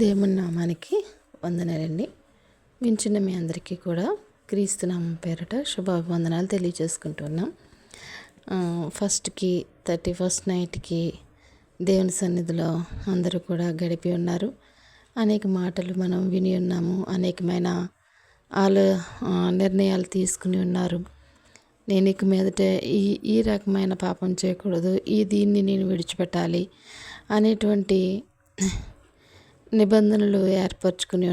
దేవుని నామానికి వందనాలండి. వింటున్న మీ అందరికీ కూడా క్రీస్తు నామం పేరట శుభాభివందనాలు తెలియజేసుకుంటున్నాం. ఫస్ట్కి 31st నైట్కి దేవుని సన్నిధిలో అందరూ కూడా గడిపి ఉన్నారు. అనేక మాటలు మనం విని ఉన్నాము. అనేకమైన నిర్ణయాలు తీసుకుని ఉన్నారు. నేను ఇక మీదట ఈ రకమైన పాపం చేయకూడదు, దీన్ని నేను విడిచిపెట్టాలి అనేటువంటి నిబంధనలు ఏర్పరచుకుని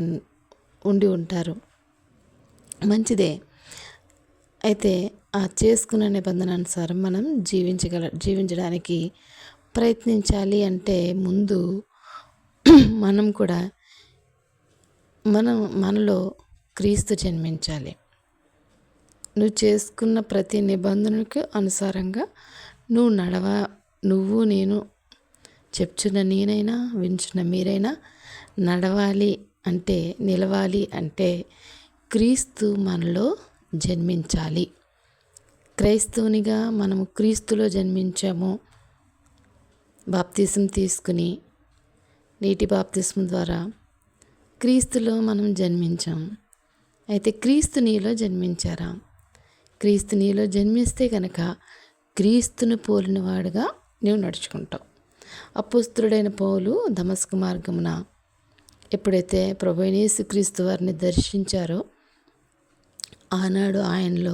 ఉండి ఉంటారు. మంచిదే. అయితే ఆ చేసుకున్న నిబంధన అనుసారం మనం జీవించడానికి ప్రయత్నించాలి. అంటే ముందు మనం కూడా మనలో క్రీస్తు జన్మించాలి. నువ్వు చేసుకున్న ప్రతి నిబంధనకు అనుసారంగా నువ్వు నేను చెప్తున్న నేనైనా వింటున్న మీరైనా నడవాలి అంటే, నిలవాలి అంటే క్రీస్తు మనలో జన్మించాలి. క్రైస్తవునిగా మనము క్రీస్తులో జన్మించాము. బాప్తిసం తీసుకుని నీటి బాప్తిసం ద్వారా క్రీస్తులో మనం జన్మించాం. అయితే క్రీస్తు నీలో జన్మించారా? క్రీస్తు నీలో జన్మిస్తే కనుక క్రీస్తును పోలిన వాడుగా నీవు నడుచుకుంటావు. అపోస్తలుడైన పౌలు దమస్కు మార్గమున ఎప్పుడైతే ప్రభువైన యేసుక్రీస్తు వారిని దర్శించారో ఆనాడు ఆయనలో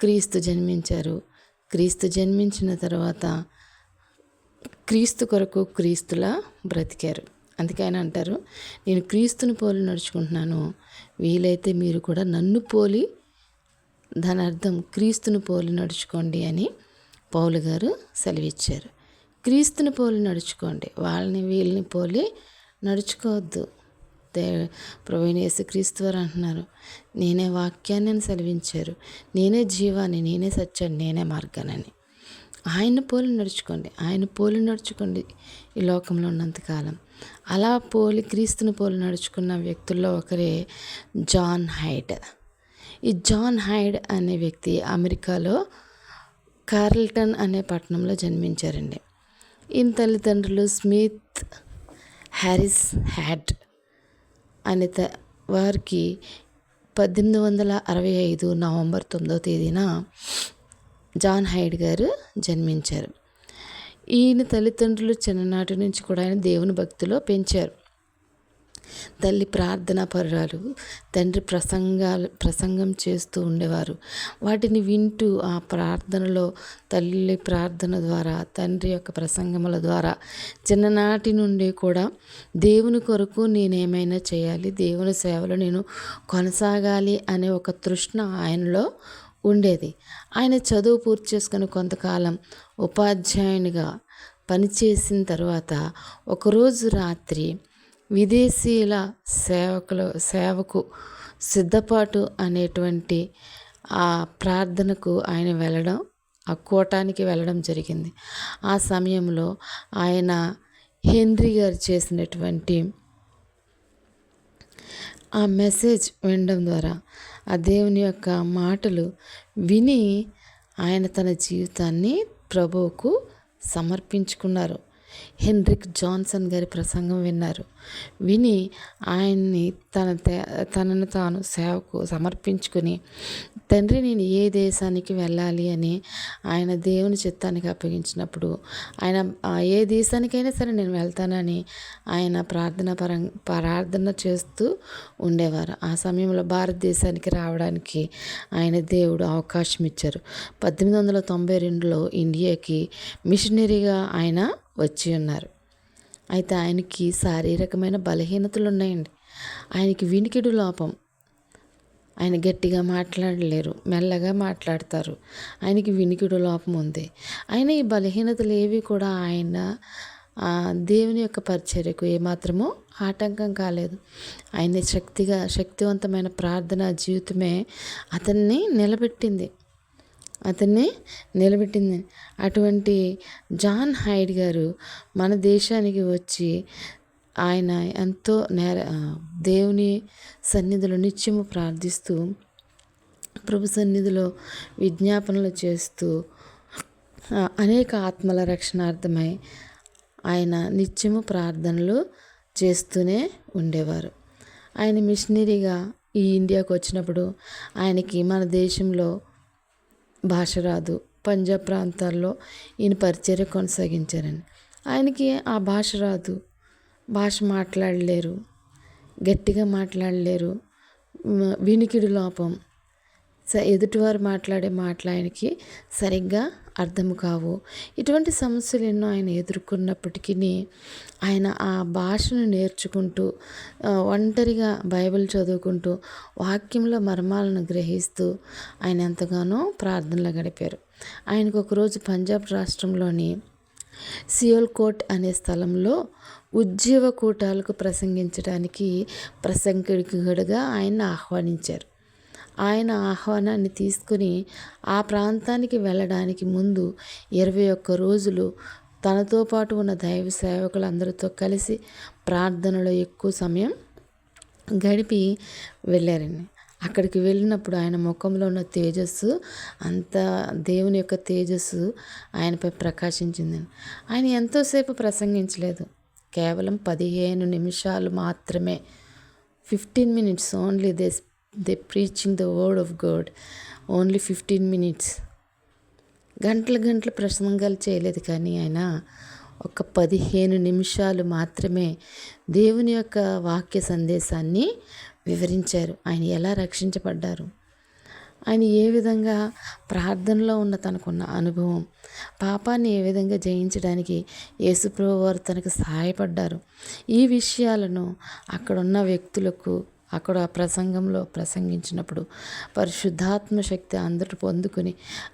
క్రీస్తు జన్మించారు. క్రీస్తు జన్మించిన తర్వాత క్రీస్తు కొరకు క్రీస్తులా బ్రతికారు. అందుకే ఆయన అంటారు, నేను క్రీస్తుని పోలి నడుచుకుంటున్నాను, వీలైతే మీరు కూడా నన్ను పోలి, దాని అర్థం క్రీస్తుని పోలి నడుచుకోండి అని పౌలు గారు సెలవిచ్చారు. క్రీస్తుని పోలి నడుచుకోండి, వీళ్ళని పోలి నడుచుకోవద్దు. ప్రభువైన యేసుక్రీస్తు వారు అంటున్నారు, నేనే వాక్యాన్ని సెలవించారు, నేనే జీవాన్ని, నేనే సత్యాన్ని, నేనే మార్గానని. ఆయన పోలి నడుచుకోండి ఈ లోకంలో ఉన్నంతకాలం. అలా క్రీస్తుని పోలి నడుచుకున్న వ్యక్తుల్లో ఒకరే జాన్ హైడ్. ఈ జాన్ హైడ్ అనే వ్యక్తి అమెరికాలో కార్ల్టన్ అనే పట్టణంలో జన్మించారండి. ఈయన తల్లిదండ్రులు స్మిత్ హ్యారిస్ హ్యాడ్ అనే వారికి 1865 నవంబర్ 9వ తేదీన జాన్ హైడ్ గారు జన్మించారు. ఈయన తల్లిదండ్రులు చిన్ననాటి నుంచి కూడా ఆయన దేవుని భక్తిలో పెంచారు. తల్లి ప్రార్థనా పరురాలు, తండ్రి ప్రసంగం చేస్తూ ఉండేవారు. వాటిని వింటూ ఆ ప్రార్థనలో తల్లి ప్రార్థన ద్వారా, తండ్రి యొక్క ప్రసంగముల ద్వారా చిన్ననాటి నుండి కూడా దేవుని కొరకు నేనేమైనా చేయాలి, దేవుని సేవలో నేను కొనసాగాలి అనే ఒక తృష్ణ ఆయనలో ఉండేది. ఆయన చదువు పూర్తి చేసుకుని కొంతకాలం ఉపాధ్యాయునిగా పనిచేసిన తర్వాత ఒకరోజు రాత్రి విదేశీయుల సేవకు సిద్ధపాటు అనేటువంటి ఆ ప్రార్థనకు ఆయన వెళ్ళడం, ఆ కూటానికి వెళ్ళడం జరిగింది. ఆ సమయంలో ఆయన హెన్రీ గారు చేసినటువంటి ఆ మెసేజ్ వినడం ద్వారా, ఆ దేవుని యొక్క మాటలు విని ఆయన తన జీవితాన్ని ప్రభువుకు సమర్పించుకున్నారు. హెన్రిక్ జాన్సన్ గారి ప్రసంగం విన్నారు. విని ఆయన్ని తనను తాను సేవకు సమర్పించుకుని, తండ్రి నేను ఏ దేశానికి వెళ్ళాలి అని ఆయన దేవుని చిత్తానికి అప్పగించినప్పుడు, ఆయన ఏ దేశానికైనా సరే నేను వెళ్తానని ఆయన ప్రార్థన చేస్తూ ఉండేవారు. ఆ సమయంలో భారతదేశానికి రావడానికి ఆయన దేవుడు అవకాశం ఇచ్చారు. 1892లో ఇండియాకి మిషనరీగా ఆయన వచ్చి ఉన్నారు. అయితే ఆయనకి శారీరకమైన బలహీనతలు ఉన్నాయండి. ఆయనకి వినికిడి లోపం. ఆయన గట్టిగా మాట్లాడలేరు, మెల్లగా మాట్లాడతారు. ఆయనకి వినికిడి లోపం ఉంది. ఆయన ఈ బలహీనతలు ఏవి కూడా ఆయన దేవుని యొక్క పరిచర్యకు ఏమాత్రమూ ఆటంకం కాలేదు. ఆయన శక్తివంతమైన ప్రార్థనా జీవితమే అతన్ని నిలబెట్టింది. అటువంటి జాన్ హైడ్ గారు మన దేశానికి వచ్చి ఆయన ఎంతో దేవుని సన్నిధిలో నిత్యము ప్రార్థిస్తూ, ప్రభు సన్నిధిలో విజ్ఞాపనలు చేస్తూ, అనేక ఆత్మల రక్షణార్థమై ఆయన నిత్యము ప్రార్థనలు చేస్తూనే ఉండేవారు. ఆయన మిషనరీగా ఈ ఇండియాకు వచ్చినప్పుడు ఆయనకి మన దేశంలో భాష రాదు. పంజాబ్ ప్రాంతాల్లో ఈయన పరిచర్య కొనసాగించారని. ఆయనకి ఆ భాష రాదు, భాష మాట్లాడలేరు, గట్టిగా మాట్లాడలేరు, వినికిడి లోపం, ఎదుటివారు మాట్లాడే మాటలు ఆయనకి సరిగ్గా అర్థం కావు. ఇటువంటి సమస్యలు ఎన్నో ఆయన ఎదుర్కొన్నప్పటికీ ఆయన ఆ భాషను నేర్చుకుంటూ ఒంటరిగా బైబిల్ చదువుకుంటూ వాక్యంలో మర్మాలను గ్రహిస్తూ ఆయన ఎంతగానో ప్రార్థనలో గడిపారు. ఆయనకు ఒకరోజు పంజాబ్ రాష్ట్రంలోని సియోల్కోట్ అనే స్థలంలో ఉద్యోగ కూటాలకు ప్రసంగించడానికి ప్రసంగికుడిగా ఆయన ఆహ్వానించారు. ఆయన ఆహ్వానాన్ని తీసుకుని ఆ ప్రాంతానికి వెళ్ళడానికి ముందు 21 రోజులు తనతో పాటు ఉన్న దైవ సేవకులందరితో కలిసి ప్రార్థనలో ఎక్కువ సమయం గడిపి వెళ్ళారండి. అక్కడికి వెళ్ళినప్పుడు ఆయన ముఖంలో ఉన్న తేజస్సు, అంత దేవుని యొక్క తేజస్సు ఆయనపై ప్రకాశించిందండి. ఆయన ఎంతోసేపు ప్రసంగించలేదు, కేవలం 15 నిమిషాలు మాత్రమే. 15 minutes only they preaching the word of God. Only 15 minutes. గంటలు ప్రసంగాలు చేయలేదు, కానీ ఆయన ఒక 15 నిమిషాలు మాత్రమే దేవుని యొక్క వాక్య సందేశాన్ని వివరించారు. ఆయన ఎలా రక్షించబడ్డారు, ఆయన ఏ విధంగా ప్రార్థనలో ఉన్న తనకున్న అనుభవం, పాపాన్ని ఏ విధంగా జయించడానికి యేసుప్రభువు వారు తనకు సహాయపడ్డారు, ఈ విషయాలను అక్కడున్న వ్యక్తులకు అక్కడ ఆ ప్రసంగంలో ప్రసంగించినప్పుడు పరిశుద్ధాత్మ శక్తి అందరూ పొందుకొని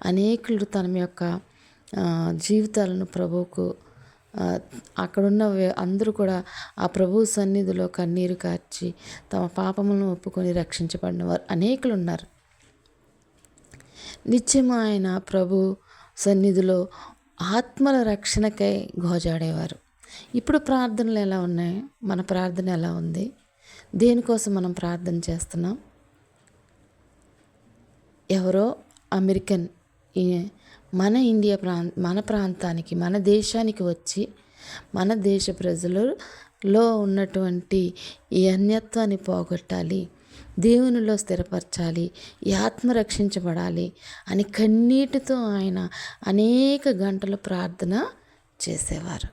అనేకులు తన యొక్క జీవితాలను ప్రభువుకు అక్కడున్న అందరూ కూడా ఆ ప్రభు సన్నిధిలో కన్నీరు కార్చి తమ పాపములను ఒప్పుకొని రక్షించబడిన వారు అనేకులు ఉన్నారు. నిత్యం ఆయన ప్రభు సన్నిధిలో ఆత్మల రక్షణకై గోజాడేవారు. ఇప్పుడు ప్రార్థనలు ఎలా ఉన్నాయి, మన ప్రార్థన ఎలా ఉంది, దేనికోసం మనం ప్రార్థన చేస్తున్నాం? ఎవరో అమెరికన్ మన ఇండియా మన ప్రాంతానికి, మన దేశానికి వచ్చి మన దేశ ప్రజలలో ఉన్నటువంటి ఈ అన్యత్వాన్ని పోగొట్టాలి, దేవునిలో స్థిరపరచాలి, ఈ ఆత్మ రక్షించబడాలి అని కన్నీటితో ఆయన అనేక గంటలు ప్రార్థన చేసేవారు.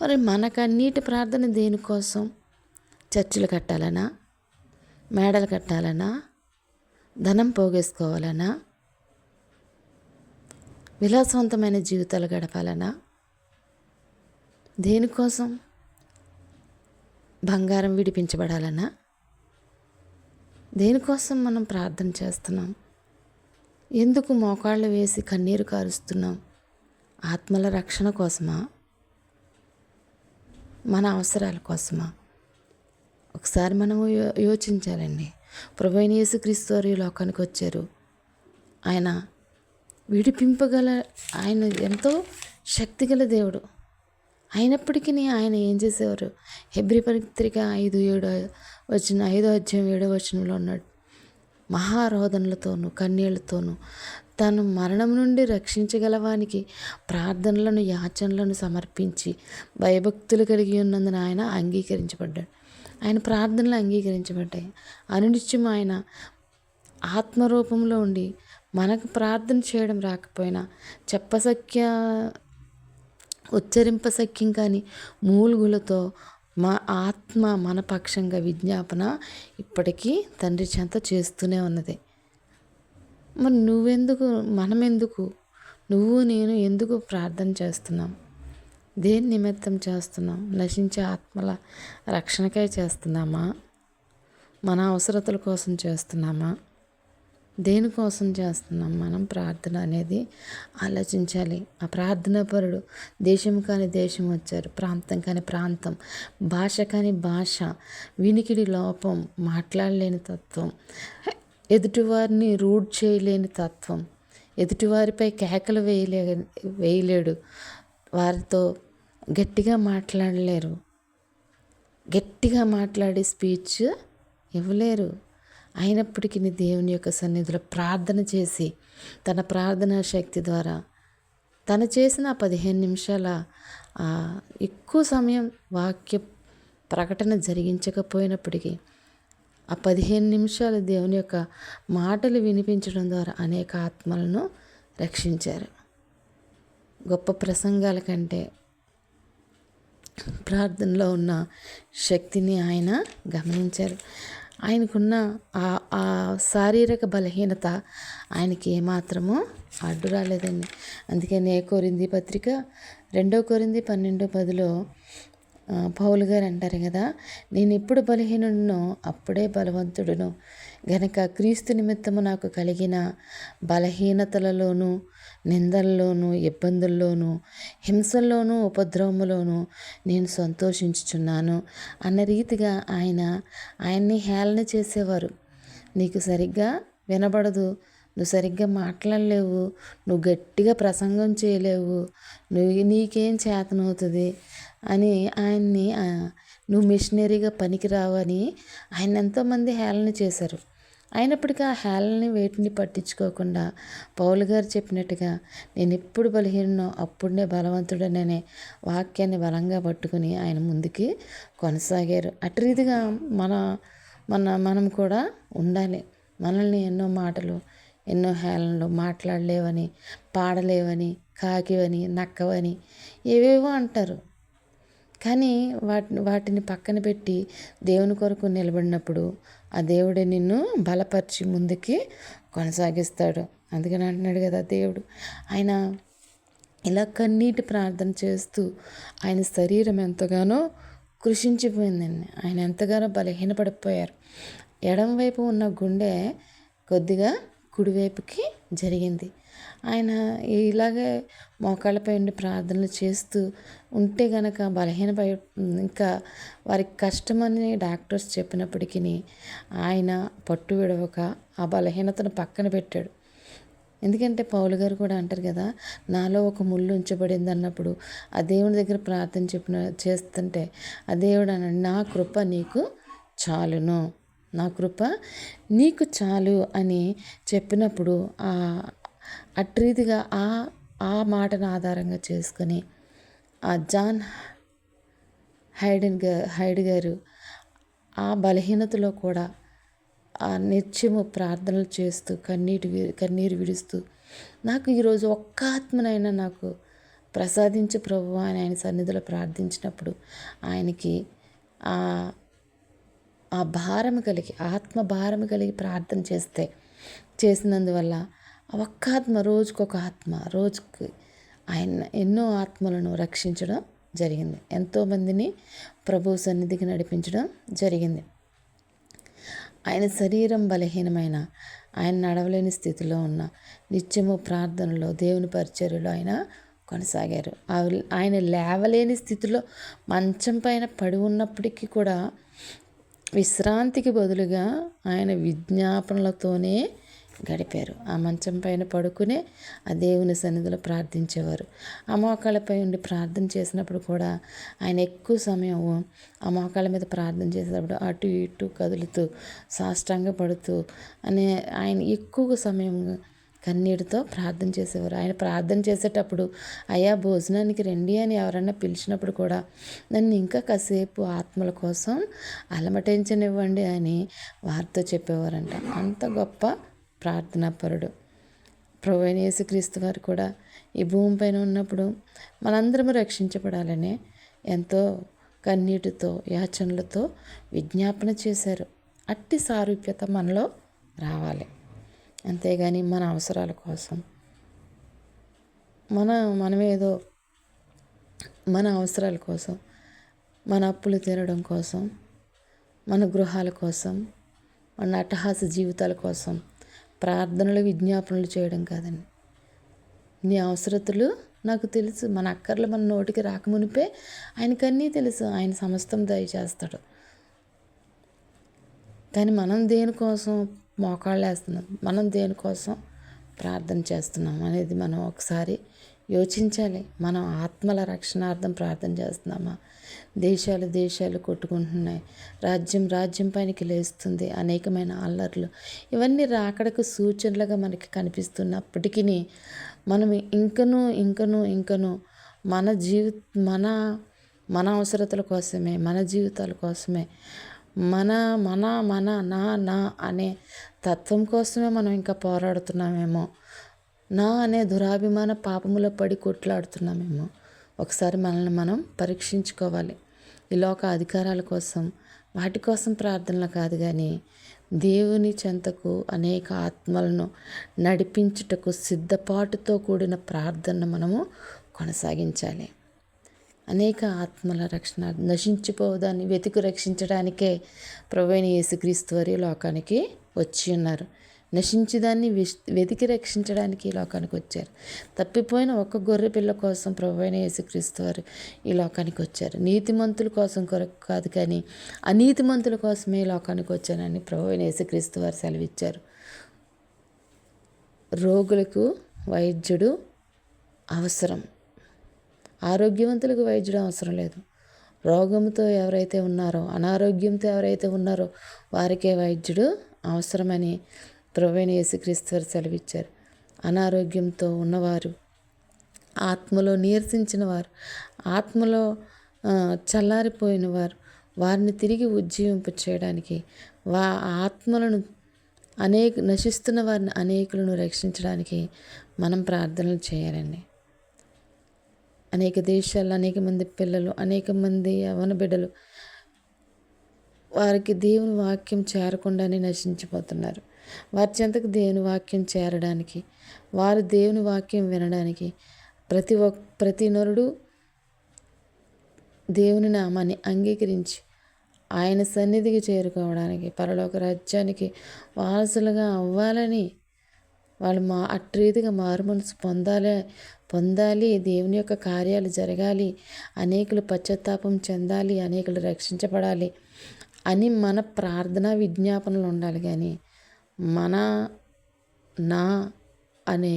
మరి మన కన్నీటి ప్రార్థన దేనికోసం? చర్చిలు కట్టాలనా, మేడలు కట్టాలనా, ధనం పోగేసుకోవాలనా, విలాసవంతమైన జీవితాలు గడపాలనా, దేనికోసం? బంగారం విడిపించబడాలనా, దేనికోసం మనం ప్రార్థన చేస్తున్నాం? ఎందుకు మోకాళ్ళు వేసి కన్నీరు కారుస్తున్నాం? ఆత్మల రక్షణ కోసమా, మన అవసరాల కోసమా? ఒకసారి మనము యోచించాలండి. ప్రభువైన యేసుక్రీస్తు వారు ఈ లోకానికి వచ్చారు. ఆయన విడిపింపగల, ఆయన ఎంతో శక్తిగల దేవుడు. అయినప్పటికీ ఆయన ఏం చేసేవారు? హెబ్రీ పత్రిక 5వ అధ్యాయం 7వ వచనంలో ఉన్నాడు, మహారోదనలతోనూ కన్నీళ్లతోనూ తను మరణం నుండి రక్షించగలవానికి ప్రార్థనలను యాచనలను సమర్పించి భయభక్తులు కలిగి ఉన్నందున ఆయన అంగీకరించబడ్డాడు. ఆయన ప్రార్థనలు అంగీకరించబడ్డాయి. అనునిత్యం ఆయన ఆత్మరూపంలో ఉండి మనకు ప్రార్థన చేయడం రాకపోయినా ఉచ్చరింపశక్యం కానీ మూలుగులతో మా ఆత్మ మన పక్షంగా విజ్ఞాపన ఇప్పటికీ తండ్రి చెంత చేస్తూనే ఉన్నది. మరి మనమెందుకు, నువ్వు నేను ఎందుకు ప్రార్థన చేస్తున్నాం? దేని నిమిత్తం చేస్తున్నాం? నశించే ఆత్మల రక్షణకై చేస్తున్నామా? మన అవసరతల కోసం చేస్తున్నామా? దేనికోసం చేస్తున్నాం మనం ప్రార్థన అనేది ఆలోచించాలి. ఆ ప్రార్థనాపరుడు దేశం కాని దేశం వచ్చారు, ప్రాంతం కాని ప్రాంతం, భాష కాని భాష, వినికిడి లోపం, మాట్లాడలేని తత్వం, ఎదుటివారిని రూఢ్ చేయలేని తత్వం, ఎదుటివారిపై కేకలు వేయలేడు, వారితో గట్టిగా మాట్లాడలేరు, గట్టిగా మాట్లాడే స్పీచ్ ఇవ్వలేరు. అయినప్పటికీ దేవుని యొక్క సన్నిధిలో ప్రార్థన చేసి తన ప్రార్థనా శక్తి ద్వారా తను చేసిన 15 నిమిషాల ఎక్కువ సమయం వాక్య ప్రకటన జరిగించకపోయినప్పటికీ ఆ 15 నిమిషాలు దేవుని యొక్క మాటలు వినిపించడం ద్వారా అనేక ఆత్మలను రక్షించారు. గొప్ప ప్రసంగాల కంటే ప్రార్థనలో ఉన్న శక్తిని ఆయన గమనించారు. ఆయనకున్న ఆ శారీరక బలహీనత ఆయనకి ఏమాత్రమూ అడ్డు రాలేదండి. అందుకనే కొరింథీ పత్రిక 2 కొరింథీ 12:10 పౌలు గారు అంటారు కదా, నేను ఎప్పుడు బలహీనుడునో అప్పుడే బలవంతుడును గనక క్రీస్తు నిమిత్తము నాకు కలిగిన బలహీనతలలోనూ నిందల్లోనూ ఇబ్బందుల్లోనూ హింసల్లోనూ ఉపద్రవములోనూ నేను సంతోషించుచున్నాను అన్న రీతిగా ఆయన్ని హేళన చేసేవారు. నీకు సరిగ్గా వినబడదు, నువ్వు సరిగ్గా మాట్లాడలేవు, నువ్వు గట్టిగా ప్రసంగం చేయలేవు, నీకేం చేతనవుతుంది అని ఆయన్ని నువ్వు మిషనరీగా పనికిరావని ఆయన ఎంతోమంది హేళన చేశారు. అయినప్పటికీ ఆ హేళనని వేటిని పట్టించుకోకుండా పౌలు గారు చెప్పినట్టుగా నేను ఎప్పుడు బలహీనో అప్పుడే బలవంతుడననే వాక్యాన్ని బలంగా పట్టుకుని ఆయన ముందుకి కొనసాగారు. అటు రీతిగా మనం కూడా ఉండాలి. మనల్ని ఎన్నో మాటలు ఎన్నో హేళనలు మాట్లాడలేవని, పాడలేవని, కాకివని, నక్కవని ఏవేవో అంటారు. కానీ వాటిని పక్కన పెట్టి దేవుని కొరకు నిలబడినప్పుడు ఆ దేవుడే నిన్ను బలపరిచి ముందుకి కొనసాగిస్తాడు. అందుకని అంటున్నాడు కదా దేవుడు, ఆయన ఇలా కన్నీటి ప్రార్థన చేస్తూ ఆయన శరీరం ఎంతగానో కృషించిపోయిందండి. ఆయన ఎంతగానో బలహీనపడిపోయారు. ఎడమవైపు ఉన్న గుండె కొద్దిగా కుడివైపుకి జరిగింది. ఆయన ఇలాగే మోకాళ్ళపై ఉండి ప్రార్థనలు చేస్తూ ఉంటే గనక బలహీనపై ఇంకా వారికి కష్టమని డాక్టర్స్ చెప్పినప్పటికీ ఆయన పట్టు విడవక ఆ బలహీనతను పక్కన పెట్టాడు. ఎందుకంటే పౌలు గారు కూడా అంటారు కదా, నాలో ఒక ముళ్ళు ఉంచబడింది అన్నప్పుడు ఆ దేవుని దగ్గర ప్రార్థన చేస్తుంటే ఆ దేవుడు అన్నాడు, నా కృప నీకు చాలును, నా కృప నీకు చాలు అని చెప్పినప్పుడు అట్రీతిగా ఆ మాటను ఆధారంగా చేసుకొని ఆ జాన్ హైడ్ గారు ఆ బలహీనతలో కూడా ఆ నిత్యము ప్రార్థనలు చేస్తూ కన్నీరు విడుస్తూ నాకు ఈరోజు ఒక్క ఆత్మనైనా నాకు ప్రసాదించు ప్రభువా అని ఆయన సన్నిధిలో ప్రార్థించినప్పుడు ఆయనకి ఆ భారం కలిగి ఆత్మ భారం కలిగి ప్రార్థన చేసినందువల్ల ఒక్క ఆత్మ రోజుకొక ఆత్మ రోజుకి ఆయన ఎన్నో ఆత్మలను రక్షించడం జరిగింది. ఎంతోమందిని ప్రభు సన్నిధికి నడిపించడం జరిగింది. ఆయన శరీరం బలహీనమైన, ఆయన నడవలేని స్థితిలో ఉన్న నిత్యము ప్రార్థనలో దేవుని పరిచర్యలో ఆయన కొనసాగారు. ఆయన లేవలేని స్థితిలో మంచం పైన పడి ఉన్నప్పటికీ కూడా విశ్రాంతికి బదులుగా ఆయన విజ్ఞాపనలతోనే గడిపారు. ఆ మంచం పైన పడుకునే ఆ దేవుని సన్నిధిలో ప్రార్థించేవారు. ఆ మోకాళ్ళపై ఉండి ప్రార్థన చేసినప్పుడు కూడా ఆయన ఎక్కువ సమయం ఆ మోకాళ్ళ మీద ప్రార్థన చేసేటప్పుడు అటు ఇటు కదులుతూ సాష్టాంగ పడుతూ ఆయన ఎక్కువ సమయం కన్నీటితో ప్రార్థన చేసేవారు. ఆయన ప్రార్థన చేసేటప్పుడు అయ్యా భోజనానికి రండి అని ఎవరన్నా పిలిచినప్పుడు కూడా నన్ను ఇంకా కాసేపు ఆత్మల కోసం అలమటించనివ్వండి అని వారితో చెప్పేవారంట. అంత గొప్ప ప్రార్థనాపరుడు ప్రభువైన యేసుక్రీస్తు వారు కూడా ఈ భూమిపైన ఉన్నప్పుడు మనందరము రక్షించబడాలనే ఎంతో కన్నీటితో యాచనలతో విజ్ఞాపన చేశారు. అట్టి సారూప్యత మనలో రావాలి. అంతేగాని మన అవసరాల కోసం మనమేదో మన అవసరాల కోసం, మన అప్పులు తీరడం కోసం, మన గృహాల కోసం, మన అట్టహాస జీవితాల కోసం ప్రార్థనలు విజ్ఞాపనలు చేయడం కాదండి. నీ అవసరతలు నాకు తెలుసు. మన అక్కర్లు మన నోటికి రాకమునిపే ఆయనకన్నీ తెలుసు. ఆయన సమస్తం దయచేస్తాడు. కానీ మనం దేనికోసం మోకాళ్ళు వేస్తున్నాం, మనం దేనికోసం ప్రార్థన చేస్తున్నాం అనేది మనం ఒకసారి యోచించాలి. మనం ఆత్మల రక్షణార్థం ప్రార్థన చేస్తున్నామా? దేశాలు కొట్టుకుంటున్నాయి, రాజ్యం పైనకి లేస్తుంది, అనేకమైన అల్లర్లు, ఇవన్నీ రాకడకు సూచనలుగా మనకి కనిపిస్తున్నప్పటికీ మనం ఇంకనూ మన మన అవసరతల కోసమే, మన జీవితాల కోసమే, మన మన మన నా నా అనే తత్వం కోసమే మనం ఇంకా పోరాడుతున్నామేమో, నా అనే దురాభిమాన పాపములో పడి కొట్లాడుతున్నామేమో. ఒకసారి మనల్ని మనం పరీక్షించుకోవాలి. ఈ లోక అధికారాల కోసం, వాటి కోసం ప్రార్థనలు కాదు, కానీ దేవుని చెంతకు అనేక ఆత్మలను నడిపించుటకు సిద్ధపాటుతో కూడిన ప్రార్థనను మనము కొనసాగించాలి. అనేక ఆత్మల రక్షణ, నశించిపోవడాన్ని వెతికి రక్షించడానికే ప్రభువైన యేసుక్రీస్తు వారు ఈ లోకానికి వచ్చి ఉన్నారు. నశించేదాన్ని వెతికి రక్షించడానికి ఈ లోకానికి వచ్చారు. తప్పిపోయిన ఒక్క గొర్రె పిల్ల కోసం ప్రభువైన యేసుక్రీస్తు వారు ఈ లోకానికి వచ్చారు. నీతిమంతుల కోసం కొరకు కాదు, కానీ అనీతిమంతుల కోసమే ఈ లోకానికి వచ్చానని ప్రభువైన యేసుక్రీస్తు వారు సెలవిచ్చారు. రోగులకు వైద్యుడు అవసరం, ఆరోగ్యవంతులకు వైద్యుడు అవసరం లేదు. రోగంతో ఎవరైతే ఉన్నారో, అనారోగ్యంతో ఎవరైతే ఉన్నారో వారికే వైద్యుడు అవసరమని ప్రభువైన యేసుక్రీస్తు వారు సెలవిచ్చారు. అనారోగ్యంతో ఉన్నవారు, ఆత్మలో నీరసించిన వారు, ఆత్మలో చల్లారిపోయిన వారు, వారిని తిరిగి ఉజ్జీవింప చేయడానికి, ఆత్మలను నశిస్తున్న వారిని అనేకులను రక్షించడానికి మనం ప్రార్థనలు చేయాలండి. అనేక దేశాల్లో అనేక మంది పిల్లలు, అనేక మంది యవ్వన బిడ్డలు వారికి దేవుని వాక్యం చేరకుండానే నశించిపోతున్నారు. వారి చెంతకు దేవుని వాక్యం చేరడానికి, వారు దేవుని వాక్యం వినడానికి, ప్రతి నరుడు దేవుని నామాన్ని అంగీకరించి ఆయన సన్నిధికి చేరుకోవడానికి, పరలోక రాజ్యానికి వారసులుగా అవ్వాలని, వాళ్ళు అట్రీతిగా మారుమనసు పొందాలి, దేవుని యొక్క కార్యాలు జరగాలి, అనేకులు పశ్చాత్తాపం చెందాలి, అనేకులు రక్షించబడాలి అని మన ప్రార్థన విజ్ఞాపనలు ఉండాలి. కానీ నా అనే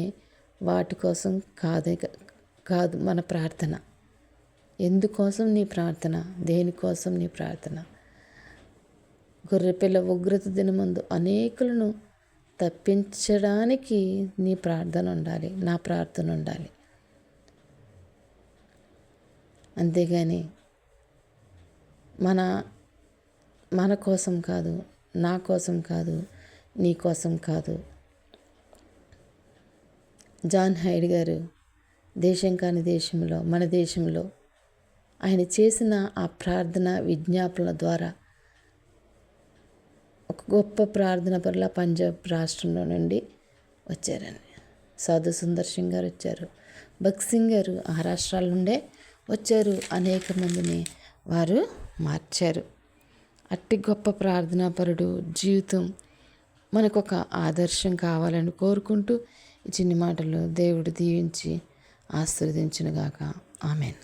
వాటి కోసం కాదు మన ప్రార్థన. ఎందుకోసం నీ ప్రార్థన? దేనికోసం నీ ప్రార్థన? గొర్రెపిల్ల ఉగ్రత దినమందు అనేకులను తప్పించడానికి నీ ప్రార్థన ఉండాలి, నా ప్రార్థన ఉండాలి. అంతేగాని మన కోసం కాదు, నా కోసం కాదు, నీ కోసం కాదు. జాన్ హైడ్ గారు దేశం కాని దేశంలో, మన దేశంలో ఆయన చేసిన ఆ ప్రార్థన విజ్ఞాపనల ద్వారా ఒక గొప్ప ప్రార్థన పరుల పంజాబ్ రాష్ట్రంలో నుండి వచ్చారండి. సాధు సుందర్ సింగ్ గారు వచ్చారు, భగత్ సింగ్ గారు ఆ రాష్ట్రాల నుండే వచ్చారు. అనేక మందిని వారు మార్చారు. అట్టి గొప్ప ప్రార్థనాపరుడు జీవితం మనకు ఒక ఆదర్శం కావాలని కోరుకుంటూ ఈ చిన్ని మాటలు దేవుడు దీవించి ఆశీర్వదించునుగాక. ఆమెన్.